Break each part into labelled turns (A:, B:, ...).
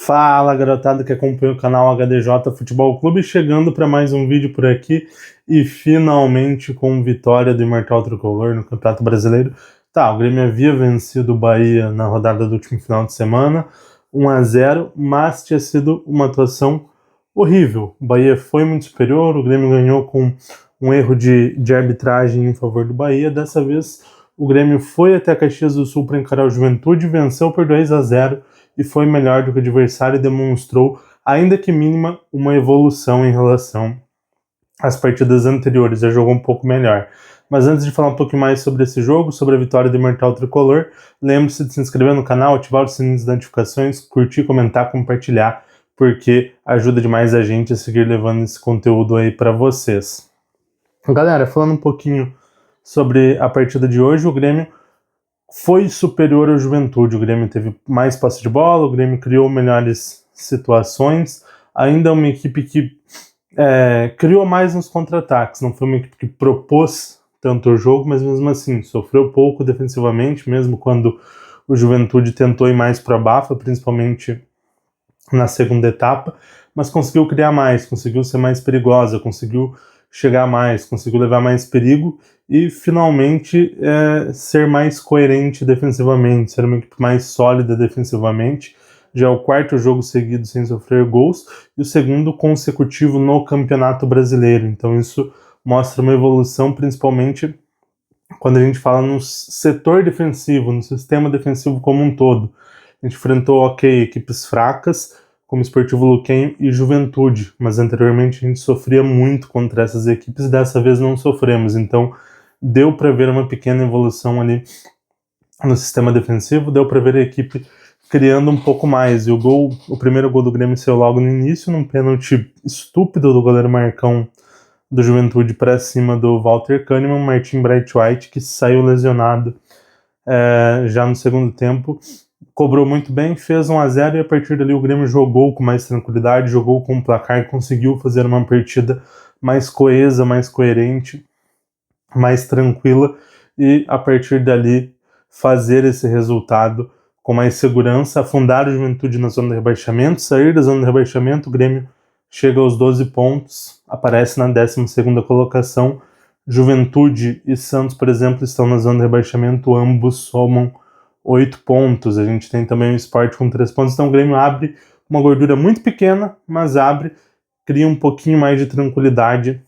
A: Fala, garotada que acompanha o canal HDJ Futebol Clube, chegando para mais um vídeo por aqui e finalmente com vitória do Imortal Tricolor no Campeonato Brasileiro. Tá, o Grêmio havia vencido o Bahia na rodada do último final de semana, 1-0, mas tinha sido uma atuação horrível. O Bahia foi muito superior, o Grêmio ganhou com um erro de arbitragem em favor do Bahia. Dessa vez o Grêmio foi até Caxias do Sul para encarar o Juventude, venceu por 2-0 e foi melhor do que o adversário e demonstrou, ainda que mínima, uma evolução em relação às partidas anteriores. Já jogou um pouco melhor. Mas antes de falar um pouco mais sobre esse jogo, sobre a vitória do Imortal Tricolor, lembre-se de se inscrever no canal, ativar os sininhos das notificações, curtir, comentar, compartilhar, porque ajuda demais a gente a seguir levando esse conteúdo aí para vocês. Galera, falando um pouquinho sobre a partida de hoje, o Grêmio foi superior ao Juventude. O Grêmio teve mais posse de bola, o Grêmio criou melhores situações. Ainda é uma equipe que criou mais nos contra-ataques, não foi uma equipe que propôs tanto o jogo, mas mesmo assim sofreu pouco defensivamente, mesmo quando o Juventude tentou ir mais para a bafa, principalmente na segunda etapa, mas conseguiu criar mais, conseguiu ser mais perigosa, conseguiu chegar mais, conseguiu levar mais perigo e finalmente ser mais coerente defensivamente, ser uma equipe mais sólida defensivamente. Já é o quarto jogo seguido sem sofrer gols e o segundo consecutivo no Campeonato Brasileiro. Então isso mostra uma evolução, principalmente quando a gente fala no setor defensivo, no sistema defensivo como um todo. A gente enfrentou, equipes fracas, como Sportivo Luquenho e Juventude, mas anteriormente a gente sofria muito contra essas equipes e dessa vez não sofremos. Então deu para ver uma pequena evolução ali no sistema defensivo, deu para ver a equipe criando um pouco mais. E o primeiro gol do Grêmio saiu logo no início, num pênalti estúpido do goleiro Marcão do Juventude para cima do Walter Kahneman, Martin Braithwaite, que saiu lesionado já no segundo tempo. Cobrou muito bem, fez 1-0 e a partir dali o Grêmio jogou com mais tranquilidade, jogou com o placar e conseguiu fazer uma partida mais coesa, mais coerente, mais tranquila e a partir dali fazer esse resultado com mais segurança, afundar o Juventude na zona de rebaixamento, sair da zona de rebaixamento, o Grêmio chega aos 12 pontos, aparece na 12ª colocação. Juventude e Santos, por exemplo, estão na zona de rebaixamento, ambos somam 8 pontos. A gente tem também o Sport com 3 pontos, então o Grêmio abre uma gordura muito pequena, mas cria um pouquinho mais de tranquilidade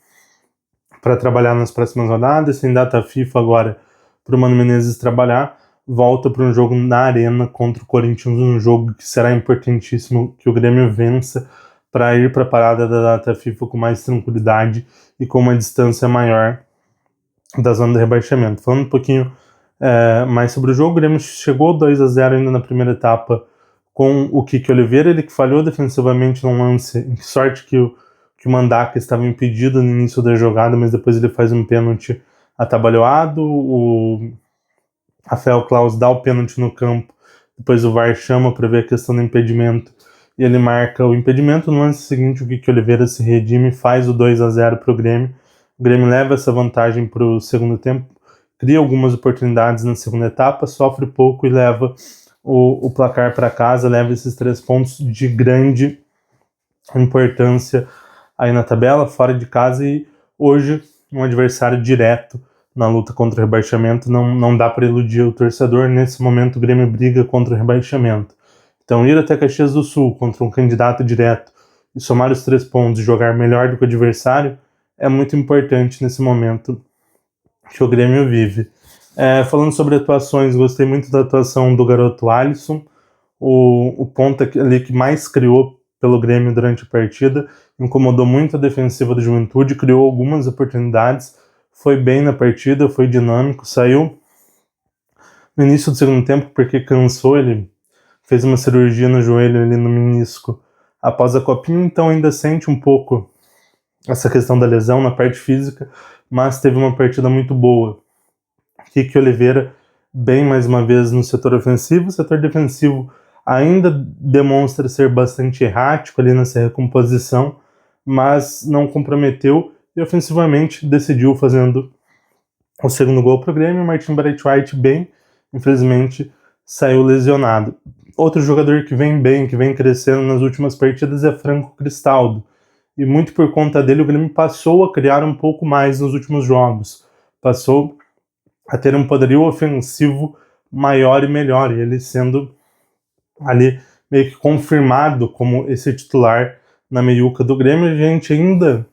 A: para trabalhar nas próximas rodadas, sem data FIFA agora para o Mano Menezes trabalhar, volta para um jogo na Arena contra o Corinthians, um jogo que será importantíssimo que o Grêmio vença para ir para a parada da data FIFA com mais tranquilidade e com uma distância maior da zona de rebaixamento. Falando um pouquinho mais sobre o jogo, o Grêmio chegou 2-0 ainda na primeira etapa com o Kiki Oliveira, ele que falhou defensivamente num lance, que sorte que o Mandaca estava impedido no início da jogada, mas depois ele faz um pênalti atabalhoado, o Rafael Claus dá o pênalti no campo, depois o VAR chama para ver a questão do impedimento e ele marca o impedimento. No lance seguinte o Kiki Oliveira se redime, faz o 2-0 para o Grêmio leva essa vantagem para o segundo tempo, cria algumas oportunidades na segunda etapa, sofre pouco e leva o placar para casa, leva esses 3 pontos de grande importância aí na tabela, fora de casa, e hoje um adversário direto na luta contra o rebaixamento, não dá para iludir o torcedor. Nesse momento o Grêmio briga contra o rebaixamento, então ir até Caxias do Sul contra um candidato direto e somar os 3 pontos e jogar melhor do que o adversário é muito importante nesse momento que o Grêmio vive. Falando sobre atuações, gostei muito da atuação do garoto Alisson, o ponta ali que mais criou pelo Grêmio durante a partida, incomodou muito a defensiva do Juventude, criou algumas oportunidades, foi bem na partida, foi dinâmico, saiu no início do segundo tempo porque cansou, ele fez uma cirurgia no joelho ali no menisco após a copinha, então ainda sente um pouco essa questão da lesão na parte física, mas teve uma partida muito boa. Kiki Oliveira bem mais uma vez no setor ofensivo, o setor defensivo ainda demonstra ser bastante errático ali nessa recomposição, mas não comprometeu e ofensivamente decidiu fazendo o segundo gol para o Grêmio. Martin Braithwaite bem, infelizmente saiu lesionado. outro jogador que vem bem, que vem crescendo nas últimas partidas é Franco Cristaldo. E muito por conta dele o Grêmio passou a criar um pouco mais nos últimos jogos. Passou a ter um poderio ofensivo maior e melhor. E ele sendo ali meio que confirmado como esse titular na meiuca do Grêmio. A gente ainda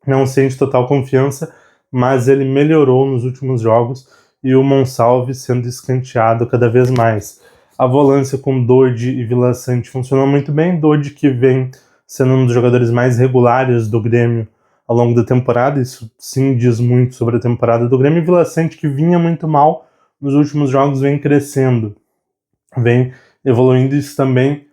A: não sente total confiança, mas ele melhorou nos últimos jogos e o Monsalve sendo escanteado cada vez mais. A volância com Dodi e Vila Sante funcionou muito bem. Dodi que vem sendo um dos jogadores mais regulares do Grêmio ao longo da temporada, isso sim diz muito sobre a temporada do Grêmio. E Vila Sante, que vinha muito mal nos últimos jogos, vem crescendo, vem evoluindo. Isso também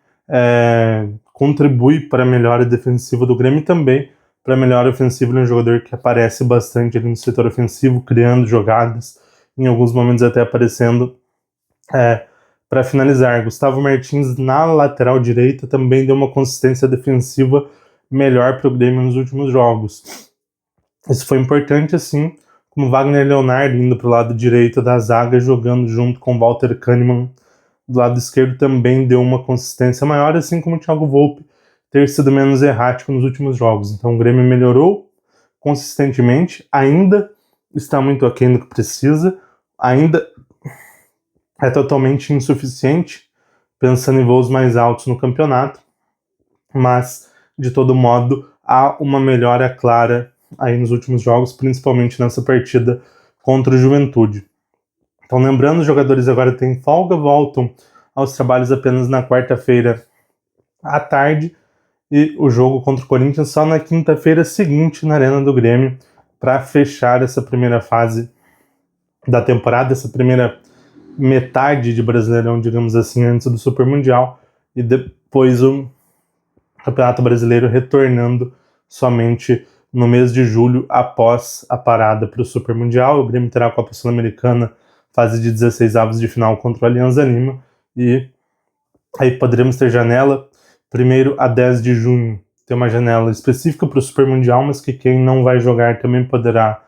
A: contribui para a melhora defensiva do Grêmio e também para a melhora ofensiva de um jogador que aparece bastante ali no setor ofensivo, criando jogadas, em alguns momentos até aparecendo para finalizar. Gustavo Martins na lateral direita também deu uma consistência defensiva melhor para o Grêmio nos últimos jogos. Isso foi importante, assim como Wagner Leonardo indo para o lado direito da zaga, jogando junto com Walter Kahneman do lado esquerdo, também deu uma consistência maior, assim como o Thiago Volpe ter sido menos errático nos últimos jogos. Então o Grêmio melhorou consistentemente, ainda está muito aquém do que precisa, ainda é totalmente insuficiente, pensando em voos mais altos no campeonato, mas, de todo modo, há uma melhora clara aí nos últimos jogos, principalmente nessa partida contra o Juventude. Então, lembrando, os jogadores agora têm folga, voltam aos trabalhos apenas na quarta-feira à tarde, e o jogo contra o Corinthians só na quinta-feira seguinte na Arena do Grêmio, para fechar essa primeira fase da temporada, essa primeira metade de Brasileirão, digamos assim, antes do Super Mundial, e depois o Campeonato Brasileiro retornando somente no mês de julho, após a parada para o Super Mundial. O Grêmio terá a Copa Sul-Americana, fase de 16avos de final contra o Alianza Lima, e aí poderemos ter janela 1º a 10 de junho, tem uma janela específica para o Super Mundial, mas que quem não vai jogar também poderá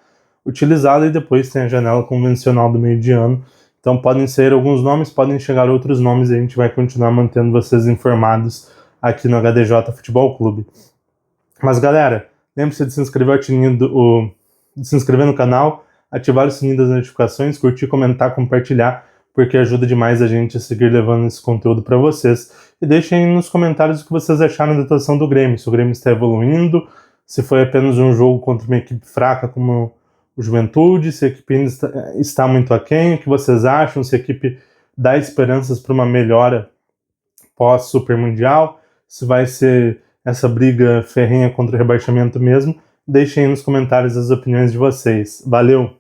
A: utilizá-la, e depois tem a janela convencional do meio de ano. Então podem ser alguns nomes, podem chegar outros nomes, e a gente vai continuar mantendo vocês informados aqui no HDJ Futebol Clube. Mas galera, lembre-se de se inscrever, de se inscrever no canal, ativar o sininho das notificações, curtir, comentar, compartilhar, porque ajuda demais a gente a seguir levando esse conteúdo para vocês. E deixem aí nos comentários o que vocês acharam da atuação do Grêmio, se o Grêmio está evoluindo, se foi apenas um jogo contra uma equipe fraca como o Juventude, se a equipe ainda está muito aquém, o que vocês acham, se a equipe dá esperanças para uma melhora pós-Super Mundial, se vai ser essa briga ferrenha contra o rebaixamento mesmo. Deixem aí nos comentários as opiniões de vocês. Valeu!